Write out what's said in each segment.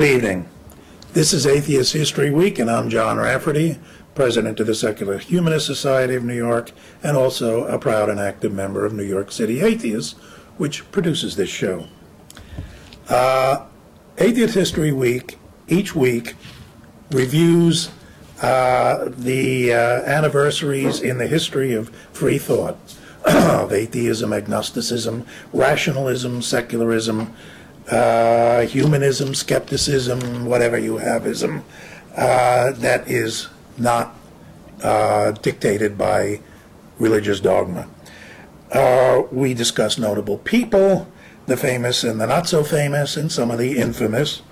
Good evening. This is Atheist History Week, and I'm John Rafferty, President of the Secular Humanist Society of New York, and also a proud and active member of New York City Atheists, which produces this show. Atheist History Week, each week, reviews the anniversaries in the history of free thought, of atheism, agnosticism, rationalism, secularism, humanism, skepticism, whatever you have-ism, that is not dictated by religious dogma. We discuss notable people, the famous and the not-so-famous, and some of the infamous,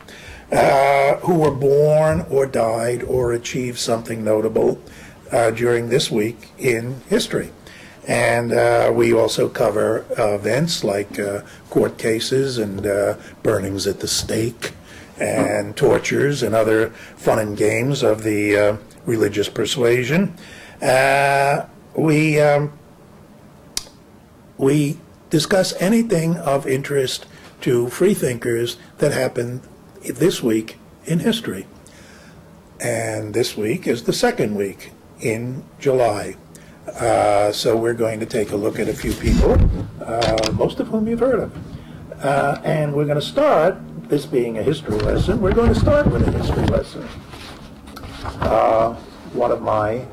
who were born or died or achieved something notable during this week in history. And we also cover events like court cases and burnings at the stake and tortures and other fun and games of the religious persuasion. We discuss anything of interest to freethinkers that happened this week in history. And this week is the second week in July. So we're going to take a look at a few people, most of whom you've heard of. And we're going to start, this being a history lesson, we're going to start with a history lesson. One of my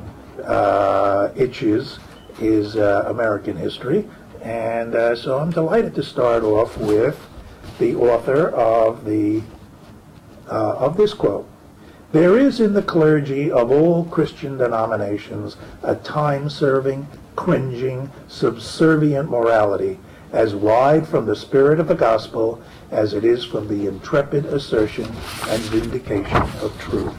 itches is American history, and so I'm delighted to start off with the author of this quote. There is in the clergy of all Christian denominations a time-serving, cringing, subservient morality, as wide from the spirit of the gospel as it is from the intrepid assertion and vindication of truth.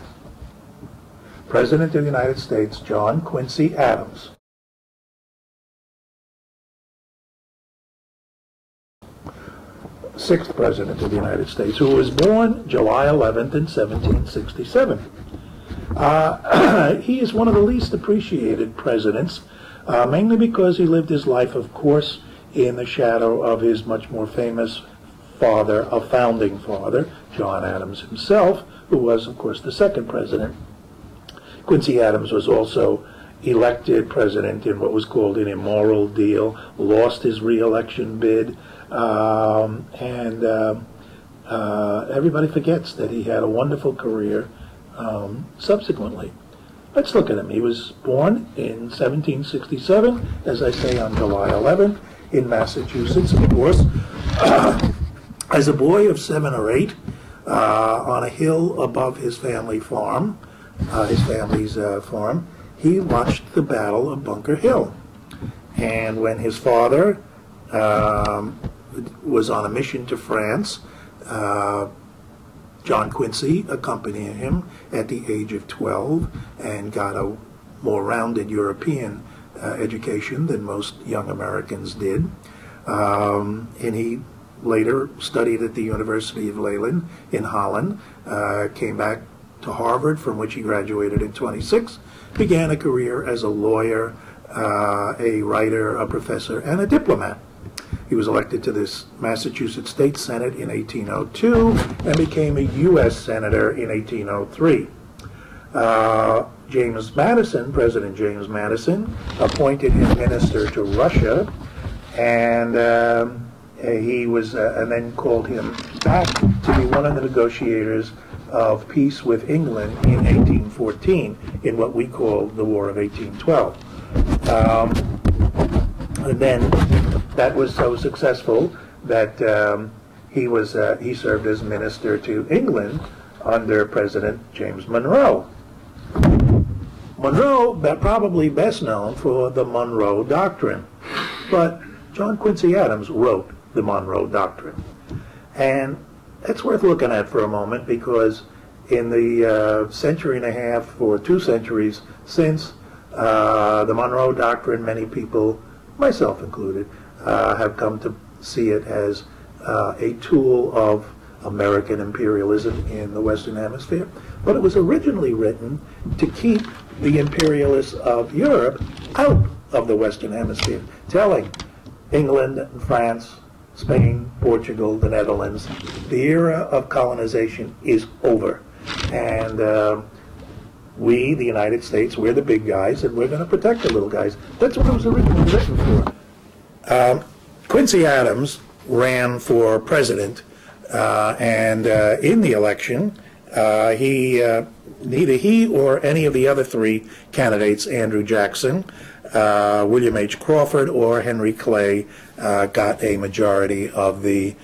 President of the United States, John Quincy Adams. Sixth President of the United States, who was born July 11th in 1767. He is one of the least appreciated presidents, mainly because he lived his life, of course, in the shadow of his much more famous father, a founding father, John Adams himself, who was, of course, the second president. Quincy Adams was also elected president in what was called an immoral deal, lost his re-election bid, and everybody forgets that he had a wonderful career subsequently. Let's look at him. He was born in 1767, as I say, on July 11th, in Massachusetts, of course. As a boy of 7 or 8, on a hill above his family farm, his family's farm, he watched the Battle of Bunker Hill. And when his father was on a mission to France, John Quincy accompanied him at the age of 12 and got a more rounded European education than most young Americans did. And he later studied at the University of Leyland in Holland, came back to Harvard, from which he graduated in 26, began a career as a lawyer, a writer, a professor, and a diplomat. He was elected to this Massachusetts State Senate in 1802 and became a U.S. Senator in 1803. James Madison, President James Madison, appointed him minister to Russia, and he was, and then called him back to be one of the negotiators of peace with England in 1814, in what we call the War of 1812. And then that was so successful that he served as minister to England under President James Monroe. Monroe, probably best known for the Monroe Doctrine, but John Quincy Adams wrote the Monroe Doctrine. And it's worth looking at for a moment, because in the century and a half or 2 centuries since the Monroe Doctrine, many people, myself included, have come to see it as a tool of American imperialism in the Western Hemisphere. But it was originally written to keep the imperialists of Europe out of the Western Hemisphere, telling England and France Spain, Portugal, the Netherlands. The era of colonization is over. And we, the United States, we're the big guys, and we're going to protect the little guys. That's what it was originally written for. Quincy Adams ran for president, and in the election, neither he or any of the other three candidates, Andrew Jackson, William H. Crawford, or Henry Clay, got a majority of the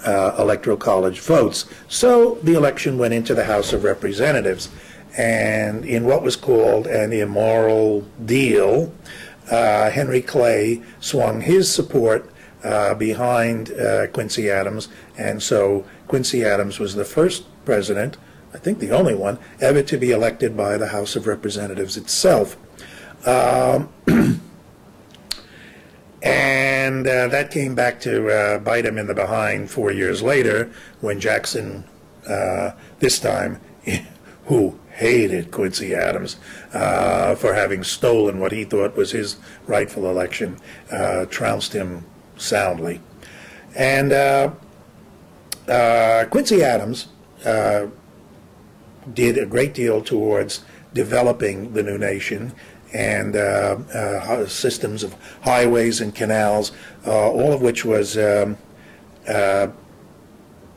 Electoral College votes. So the election went into the House of Representatives. And in what was called an immoral deal, Henry Clay swung his support behind Quincy Adams, and so Quincy Adams was the first president, I think the only one, ever to be elected by the House of Representatives itself. And that came back to bite him in the behind 4 years later when Jackson, this time, who hated Quincy Adams for having stolen what he thought was his rightful election, trounced him soundly. And Quincy Adams did a great deal towards developing the new nation and systems of highways and canals, all of which was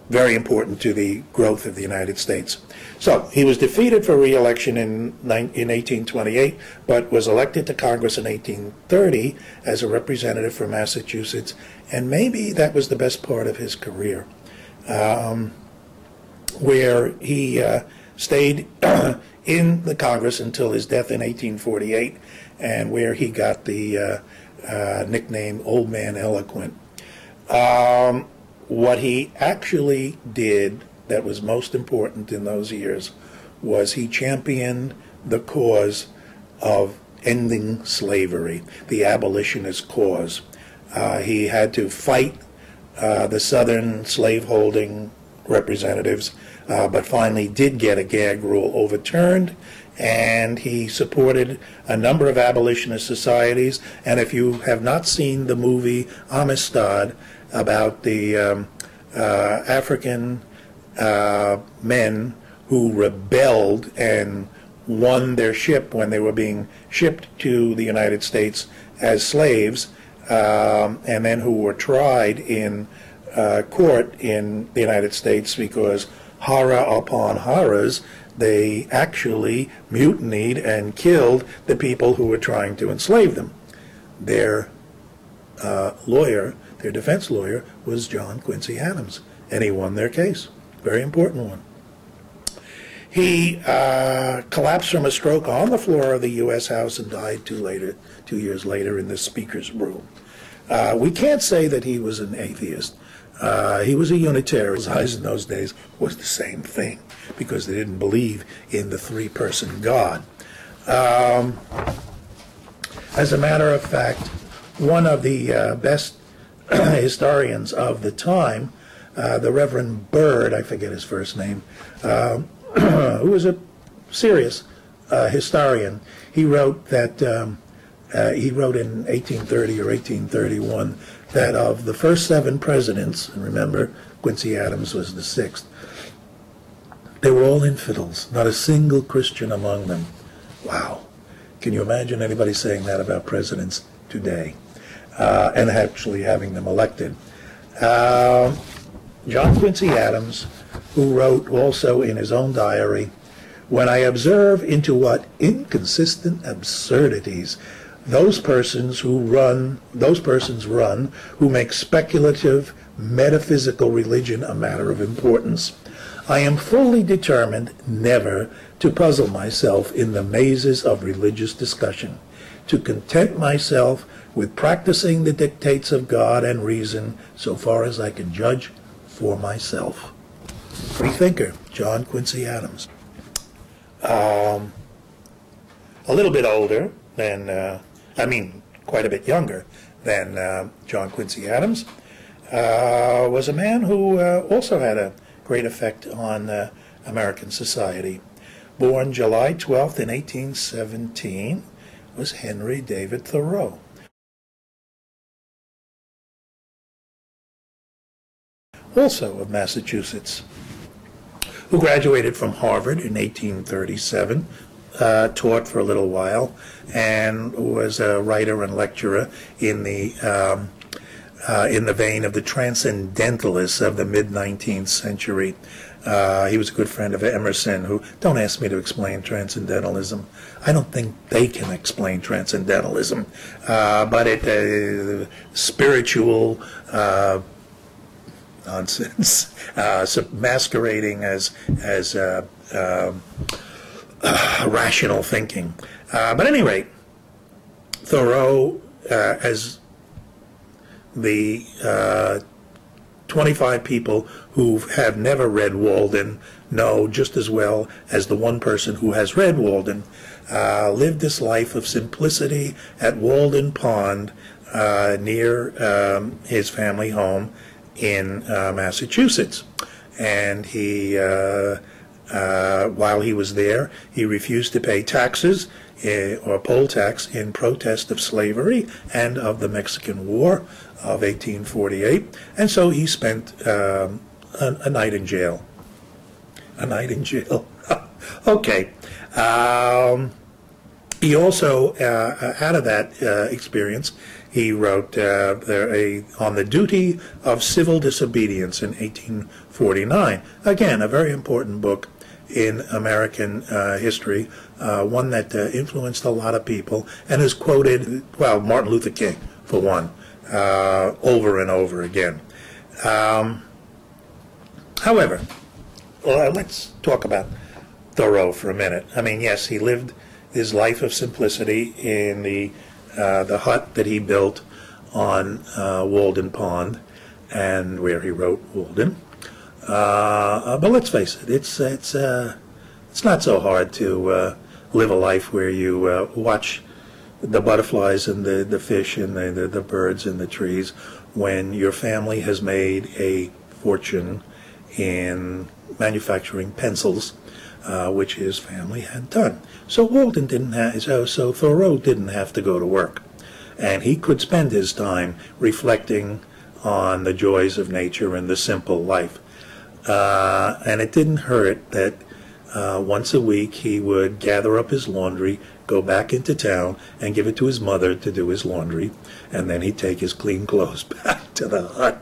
very important to the growth of the United States. So he was defeated for re-election in 1828, but was elected to Congress in 1830 as a representative from Massachusetts, and maybe that was the best part of his career, where he stayed in the Congress until his death in 1848, and where he got the nickname Old Man Eloquent. What he actually did that was most important in those years was he championed the cause of ending slavery, the abolitionist cause. He had to fight the Southern slaveholding representatives, but finally did get a gag rule overturned, and he supported a number of abolitionist societies. And if you have not seen the movie Amistad about the African men who rebelled and won their ship when they were being shipped to the United States as slaves, and then who were tried in court in the United States because horror upon horrors, they actually mutinied and killed the people who were trying to enslave them. Their lawyer, their defense lawyer, was John Quincy Adams, and he won their case. Very important one. He collapsed from a stroke on the floor of the U.S. House and died 2 years later in the Speaker's room. We can't say that he was an atheist. He was a Unitarian. His eyes in those days was the same thing, because they didn't believe in the three-person God. As a matter of fact, one of the best historians of the time, the Reverend Byrd, I forget his first name, who was a serious historian, he wrote that he wrote in 1830 or 1831 that of the first 7 presidents, and remember Quincy Adams was the 6th, they were all infidels, not a single Christian among them. Wow. Can you imagine anybody saying that about presidents today, and actually having them elected? John Quincy Adams, who wrote also in his own diary, "When I observe into what inconsistent absurdities those persons run who make speculative metaphysical religion a matter of importance, I am fully determined never to puzzle myself in the mazes of religious discussion, to content myself with practicing the dictates of God and reason so far as I can judge for myself." Free thinker, John Quincy Adams. A little bit older than, quite a bit younger than John Quincy Adams, was a man who also had a great effect on American society. Born July 12th in 1817, was Henry David Thoreau. also of Massachusetts, who graduated from Harvard in 1837, taught for a little while, and was a writer and lecturer in the vein of the transcendentalists of the mid-19th century. He was a good friend of Emerson, who, don't ask me to explain transcendentalism. I don't think they can explain transcendentalism, but it spiritual nonsense, masquerading as rational thinking. But at any rate, Thoreau, as the 25 people who have never read Walden know just as well as the one person who has read Walden, lived this life of simplicity at Walden Pond, near his family home in Massachusetts. And he, while he was there, he refused to pay taxes or poll tax in protest of slavery and of the Mexican War of 1848, and so he spent a night in jail. A night in jail. Okay. He also, out of that experience, he wrote on the duty of civil disobedience in 1849. Again, a very important book in American history, one that influenced a lot of people and is quoted, well, Martin Luther King, for one, over and over again. However, let's talk about Thoreau for a minute. I mean, yes, he lived his life of simplicity in the hut that he built on Walden Pond, and where he wrote Walden. But let's face it, it's not so hard to live a life where you watch the butterflies and the fish and the birds and the trees when your family has made a fortune in manufacturing pencils, which his family had done. So Walden didn't have, so Thoreau didn't have to go to work, and he could spend his time reflecting on the joys of nature and the simple life. And it didn't hurt that once a week he would gather up his laundry, go back into town, and give it to his mother to do his laundry, and then he'd take his clean clothes back to the hut.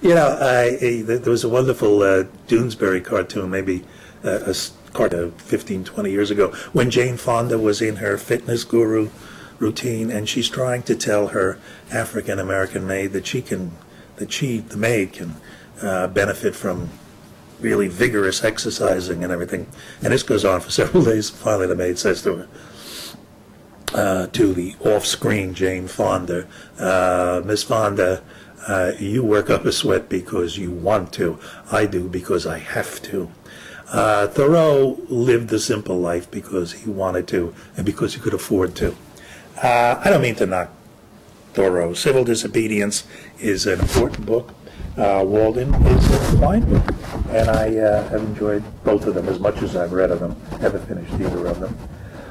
There was a wonderful Doonesbury cartoon, maybe a cartoon 15, 20 years ago, when Jane Fonda was in her fitness guru routine, and she's trying to tell her African-American maid that the maid can benefit from really vigorous exercising and everything. And this goes on for several days. Finally, the maid says to her, to the off-screen Jane Fonda, Miss Fonda, you work up a sweat because you want to. I do because I have to. Thoreau lived the simple life because he wanted to and because he could afford to. I don't mean to knock Thoreau. Civil Disobedience is an important book. Walden is a fine book, and I have enjoyed both of them as much as I've read of them. Haven't finished either of them.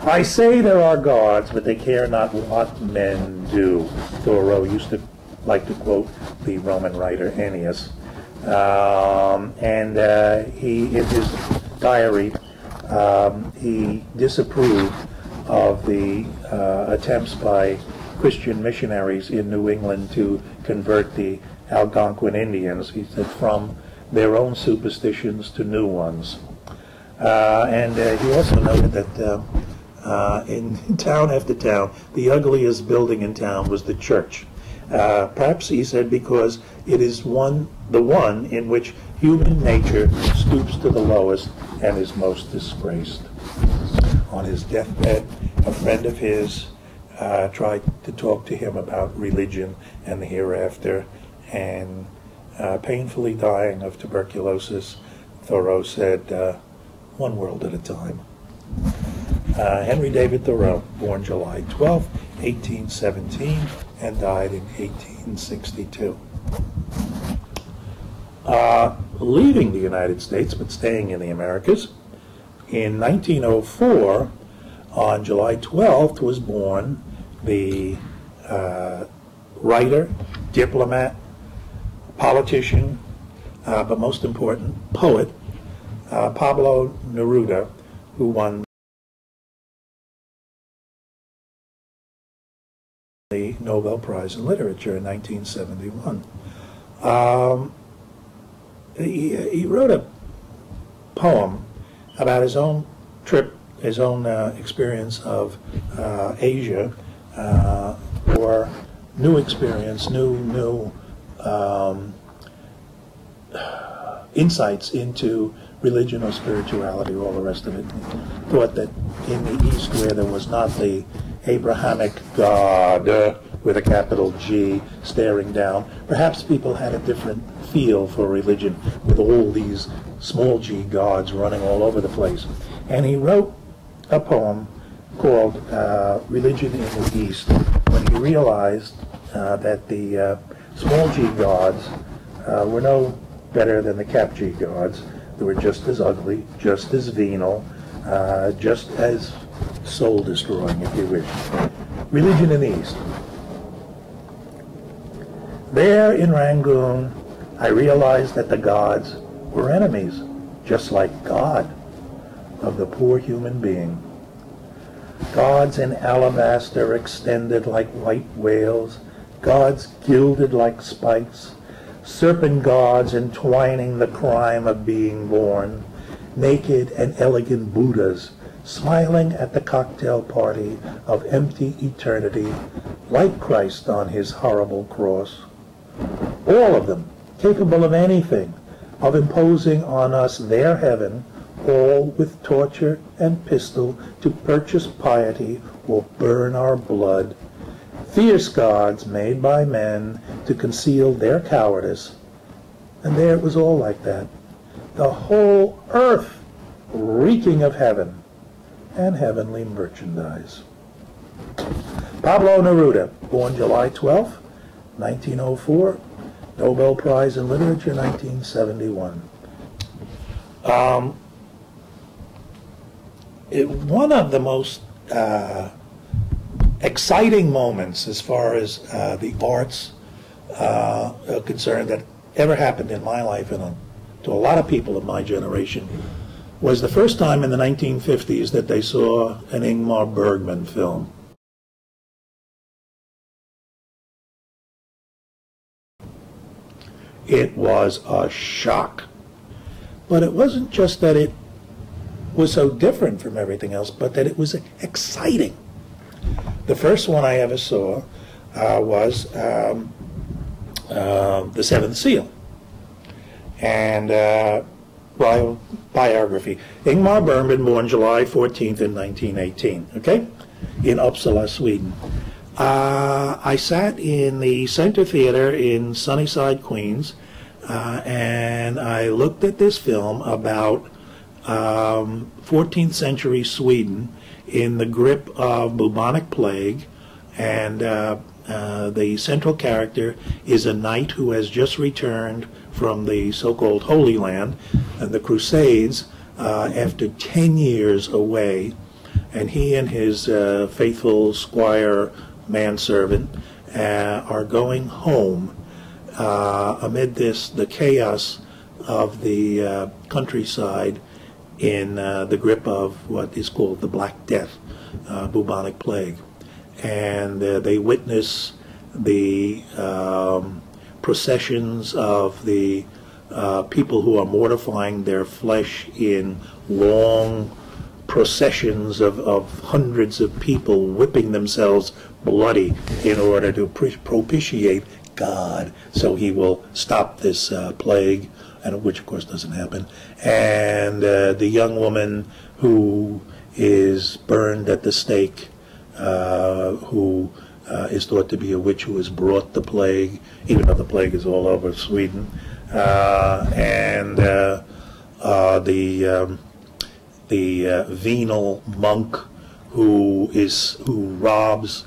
I say there are gods, but they care not what men do. Thoreau used to like to quote the Roman writer Ennius. He, in his diary, he disapproved of the attempts by Christian missionaries in New England to convert the Algonquin Indians, he said, from their own superstitions to new ones. He also noted that in town after town, the ugliest building in town was the church. Perhaps, he said, because it is the one in which human nature stoops to the lowest and is most disgraced. On his deathbed, a friend of his tried to talk to him about religion and the hereafter, and painfully dying of tuberculosis, Thoreau said, one world at a time. Henry David Thoreau, born July 12, 1817, and died in 1862. Leaving the United States, but staying in the Americas, in 1904, on July 12th, was born the writer, diplomat, politician, but most important, poet, Pablo Neruda, who won the Nobel Prize in Literature in 1971. He wrote a poem about his own trip, his own experience of Asia, or new experience, new insights into religion or spirituality, all the rest of it. Thought that in the East, where there was not the Abrahamic God with a capital G staring down, perhaps people had a different feel for religion with all these small g gods running all over the place. And he wrote a poem called Religion in the East, when he realized that the small g gods were no better than the cap g gods. They were just as ugly, just as venal, just as soul-destroying, if you wish. Religion in the East. There in Rangoon, I realized that the gods were enemies, just like God, of the poor human being. Gods in alabaster extended like white whales, gods gilded like spikes, serpent gods entwining the crime of being born, naked and elegant Buddhas smiling at the cocktail party of empty eternity, like Christ on his horrible cross. All of them capable of anything, of imposing on us their heaven, all with torture and pistol to purchase piety or burn our blood. Fierce gods made by men to conceal their cowardice. And there it was all like that. The whole earth reeking of heaven and heavenly merchandise. Pablo Neruda, born July 12, 1904, Nobel Prize in Literature, 1971. One of the most exciting moments as far as the arts are concerned that ever happened in my life and to a lot of people of my generation was the first time in the 1950s that they saw an Ingmar Bergman film. It was a shock. But it wasn't just that it was so different from everything else, but that it was exciting. The first one I ever saw was The Seventh Seal. And biography. Ingmar Bergman, born July 14th in 1918, okay, in Uppsala, Sweden. I sat in the Center Theater in Sunnyside, Queens, and I looked at this film about 14th century Sweden in the grip of bubonic plague, and the central character is a knight who has just returned from the so-called Holy Land and the Crusades after 10 years away, and he and his faithful squire manservant are going home amid the chaos of the countryside in the grip of what is called the Black Death, bubonic plague. And they witness the processions of the people who are mortifying their flesh in long processions of hundreds of people whipping themselves bloody in order to propitiate God, so he will stop this plague, and which of course doesn't happen. And the young woman who is burned at the stake, who is thought to be a witch who has brought the plague, even though the plague is all over Sweden, and the venal monk who robs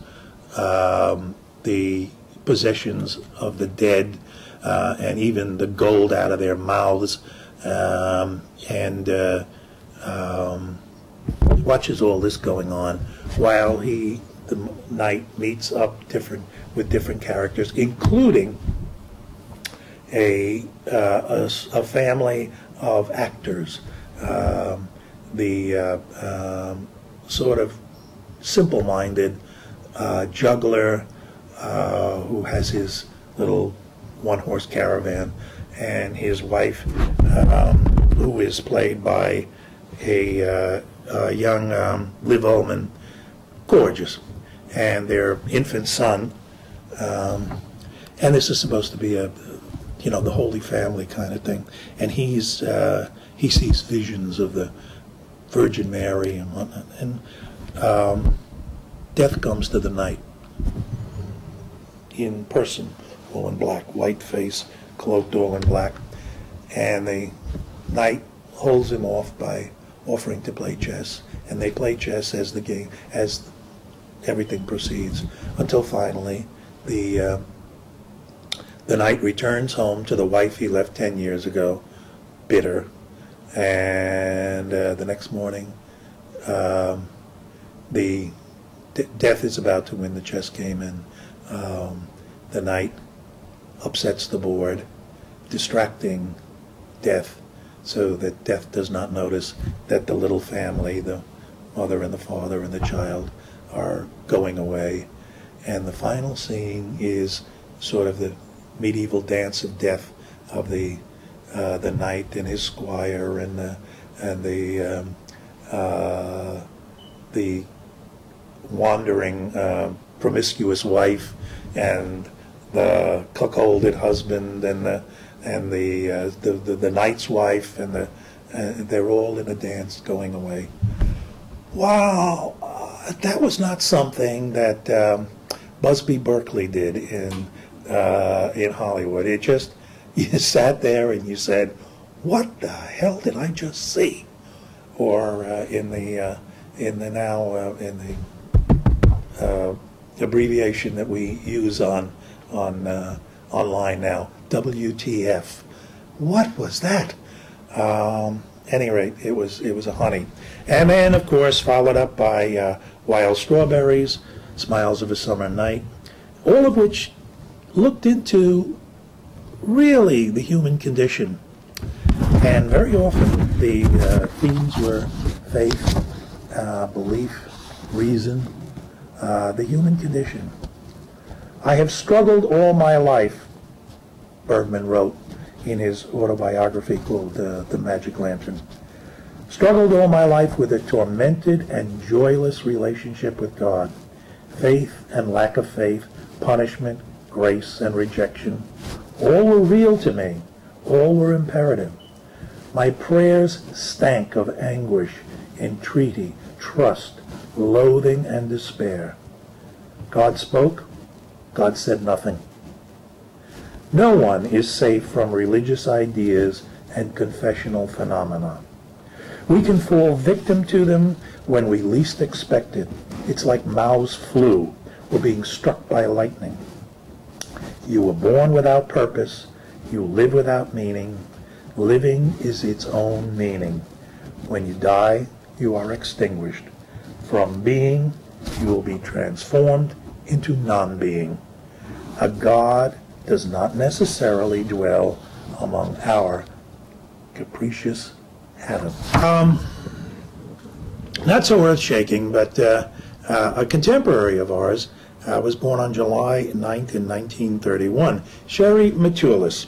the possessions of the dead and even the gold out of their mouths, and watches all this going on while the knight meets up with different characters, including a family of actors. The sort of simple-minded juggler who has his little one-horse caravan, and his wife, who is played by a young Liv Ullmann, gorgeous, and their infant son. And this is supposed to be a, the Holy Family kind of thing. And he sees visions of the Virgin Mary and whatnot. And death comes to the knight in person, all in black, white face, cloaked all in black. And the knight holds him off by offering to play chess. And they play chess as the game, as everything proceeds, until finally the knight returns home to the wife he left 10 years ago, bitter. And the next morning, death is about to win the chess game, and the knight upsets the board, distracting death, so that death does not notice that the little family, the mother and the father and the child, are going away. And the final scene is sort of the medieval dance of death of the knight and his squire and the wandering promiscuous wife and the cuckolded husband and the knight's wife, and they're all in a dance going away. Wow, that was not something that Busby Berkeley did in Hollywood. It just, you sat there and you said, "What the hell did I just see?" Or in the abbreviation that we use on online now, WTF. What was that? Any rate, it was a honey. And then, of course, followed up by Wild Strawberries, Smiles of a Summer Night, all of which looked into really the human condition. And very often the themes were faith, belief, reason, the human condition. "I have struggled all my life," Bergman wrote in his autobiography called The Magic Lantern. "Struggled all my life with a tormented and joyless relationship with God. Faith and lack of faith, punishment, grace and rejection, all were real to me, all were imperative. My prayers stank of anguish, entreaty, trust, loathing, and despair. God spoke, God said nothing. No one is safe from religious ideas and confessional phenomena. We can fall victim to them when we least expect it. It's like Mao's flu or being struck by lightning. You were born without purpose. You live without meaning. Living is its own meaning. When you die, you are extinguished. From being, you will be transformed into non-being. A God does not necessarily dwell among our capricious atoms." Not so earth-shaking, but a contemporary of ours was born on July 9th in 1931, Sherry Mochilas.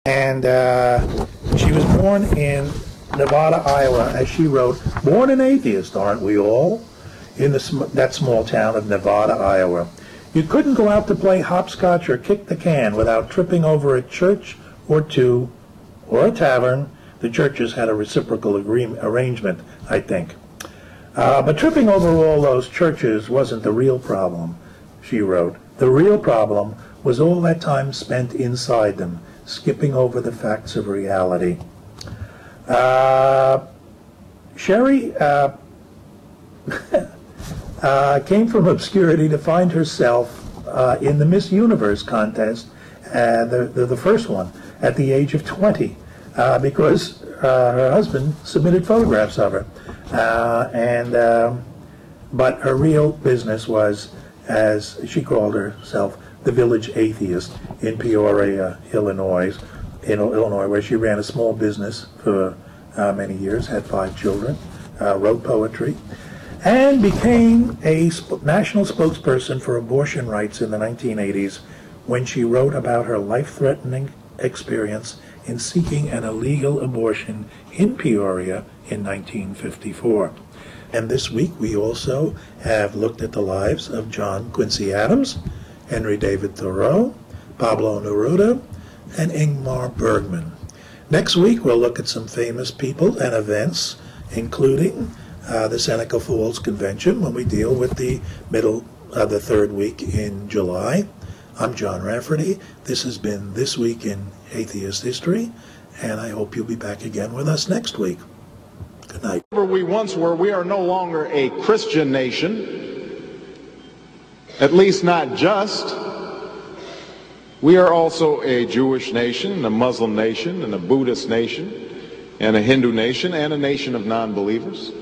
And she was born in Nevada, Iowa, as she wrote, "Born an atheist, aren't we all? In that small town of Nevada, Iowa. You couldn't go out to play hopscotch or kick the can without tripping over a church or two, or a tavern." The churches had a reciprocal arrangement, I think. But tripping over all those churches wasn't the real problem, she wrote. The real problem was all that time spent inside them, skipping over the facts of reality. Sherry came from obscurity to find herself in the Miss Universe contest, the first one, at the age of 20, because her husband submitted photographs of her. But her real business was as she called herself, the village atheist in Peoria, Illinois, where she ran a small business for many years, had 5 children, wrote poetry, and became a national spokesperson for abortion rights in the 1980s when she wrote about her life-threatening experience in seeking an illegal abortion in Peoria in 1954. And this week we also have looked at the lives of John Quincy Adams, Henry David Thoreau, Pablo Neruda, and Ingmar Bergman. Next week we'll look at some famous people and events, including the Seneca Falls Convention, when we deal with the third week in July. I'm John Rafferty. This has been This Week in Atheist History, and I hope you'll be back again with us next week. Good night. Wherever we once were, we are no longer a Christian nation, at least not just. We are also a Jewish nation, a Muslim nation, and a Buddhist nation, and a Hindu nation, and a nation of non-believers.